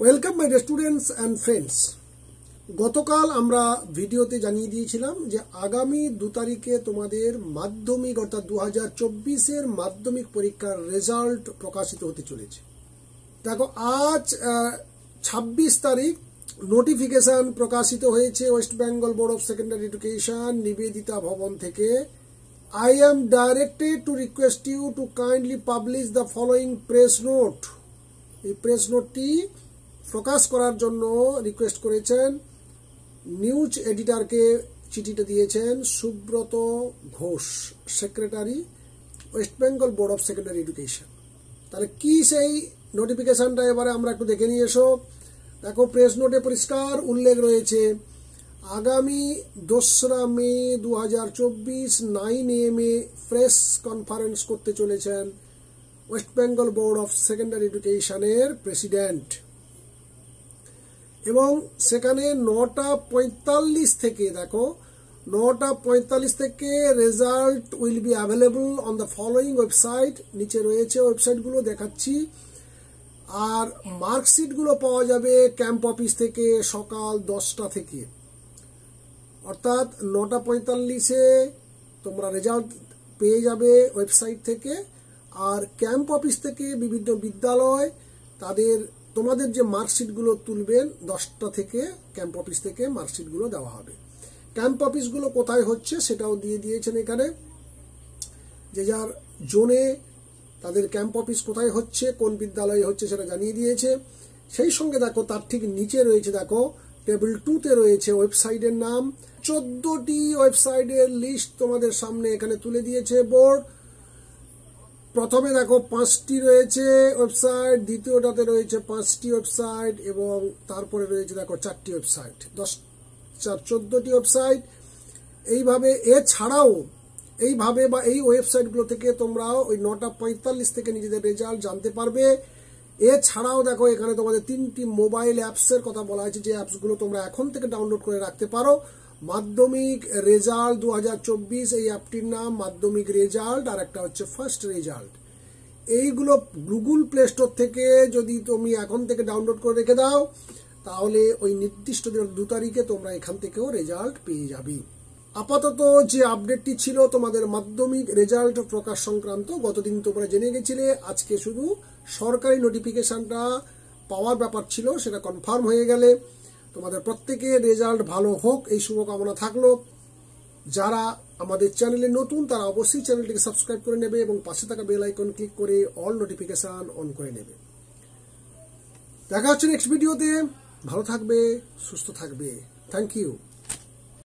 Welcome my dear students and friends. গতকাল আমরা ভিডিওতে জানিয়ে দিয়েছিলাম যে আগামী 2 তারিখে তোমাদের মাধ্যমিক অর্থাৎ 2024-এর মাধ্যমিক পরীক্ষার রেজাল্ট প্রকাশিত হতে চলেছে। দেখো আজ 26 তারিখ নোটিফিকেশন প্রকাশিত হয়েছে West Bengal board of secondary education Nivedita ভবন থেকে। I am directed to request you to kindly publish the following press note. এই প্রেস নোটটি প্রকাশ করার জন্য রিকোয়েস্ট করেছেন, নিউজ এডিটরকে চিঠিটা দিয়েছেন Subrata Ghosh, secretary West Bengal board of secondary education. তাহলে কি সেই নোটিফিকেশনটা এবারে আমরা একটু দেখে নিয়ে এসো। দেখো প্রেস নোটে পরিষ্কার উল্লেখ রয়েছে আগামী 2রা মে 2024 9 AM প্রেস কনফারেন্স করতে চলেছেন West Bengal board of secondary এডুকেশনের প্রেসিডেন্ট, এবং সেখানে 9:45 থেকে দেখো 9:45 থেকে result will be available on the following website. নিচে রয়েছে ওয়েবসাইটগুলো দেখাচ্ছি। আর মার্কশিটগুলো পাওয়া যাবে ক্যাম্প অফিস থেকে সকাল 10টা থেকে, অর্থাৎ 9:45-এ তোমরা রেজাল্ট পেয়ে যাবে ওয়েবসাইট থেকে। আর ক্যাম্প অফিস থেকে বিভিন্ন বিদ্যালয় তোমাদের যে মার্কশিটগুলো তুলবেন 10টা থেকে ক্যাম্প অফিস থেকে মার্কশিটগুলো দেওয়া হবে। ক্যাম্প অফিসগুলো কোথায় হচ্ছে সেটাও দিয়ে দিয়েছেন এখানে, যে যার জোনে তাদের ক্যাম্প অফিস কোথায় হচ্ছে, কোন বিদ্যালয়ে হচ্ছে সেটা জানিয়ে দিয়েছে। সেই সঙ্গে দেখো তার ঠিক নিচে রয়েছে, দেখো টেবিল 2-তে রয়েছে ওয়েবসাইটের নাম। 14টি ওয়েবসাইটের লিস্ট তোমাদের সামনে এখানে তুলে দিয়েছে বোর্ড। প্রথমে দেখো 5টি রয়েছে ওয়েবসাইট, দ্বিতীয়টাতে রয়েছে 5টি ওয়েবসাইট, এবং তারপরে রয়েছে দেখো 4টি ওয়েবসাইট, 14টি ওয়েবসাইট। এইভাবে এছাড়াও এইভাবে বা এই ওয়েবসাইটগুলো থেকে তোমরা ওই 9:45 থেকে নিজেদের রেজাল্ট জানতে পারবে। এছাড়াও দেখো এখানে তোমাদের 3টি মোবাইল অ্যাপসের কথা বলা হয়েছে, যে অ্যাপসগুলো তোমরা এখন থেকে ডাউনলোড করে রাখতে পারো। মাধ্যমিক রেজাল্ট 2024 এই অ্যাপটির নাম মাধ্যমিক রেজাল্ট, আর একটা হচ্ছে ফার্স্ট রেজাল্ট। এইগুলো গুগল প্লে স্টোর থেকে যদি তুমি এখন থেকে ডাউনলোড করে রেখে দাও, তাহলে ওই নির্দিষ্ট 2 তারিখে তোমরা এখান থেকেও রেজাল্ট পেয়ে যাবে। আপাতত যে আপডেটটি ছিল তোমাদের মাধ্যমিক রেজাল্ট প্রকাশ সংক্রান্ত, গতদিন তোমরা জেনে গেছিলে, আজকে শুধু সরকারি নোটিফিকেশনটা পাওয়ার ব্যাপার ছিল, সেটা কনফার্ম হয়ে গেলে তোমাদের প্রত্যেকের রেজাল্ট ভালো হোক এই শুভকামনা থাকলো। যারা আমাদের চ্যানেলে নতুন তারা অবশ্যই চ্যানেলটিকে সাবস্ক্রাইব করে নেবে এবং পাশে থাকা বেল আইকন ক্লিক করে অল নোটিফিকেশন অন করে নেবে। দেখা হচ্ছে নেক্সট ভিডিওতে। ভালো থাকবে, সুস্থ থাকবে। Thank you.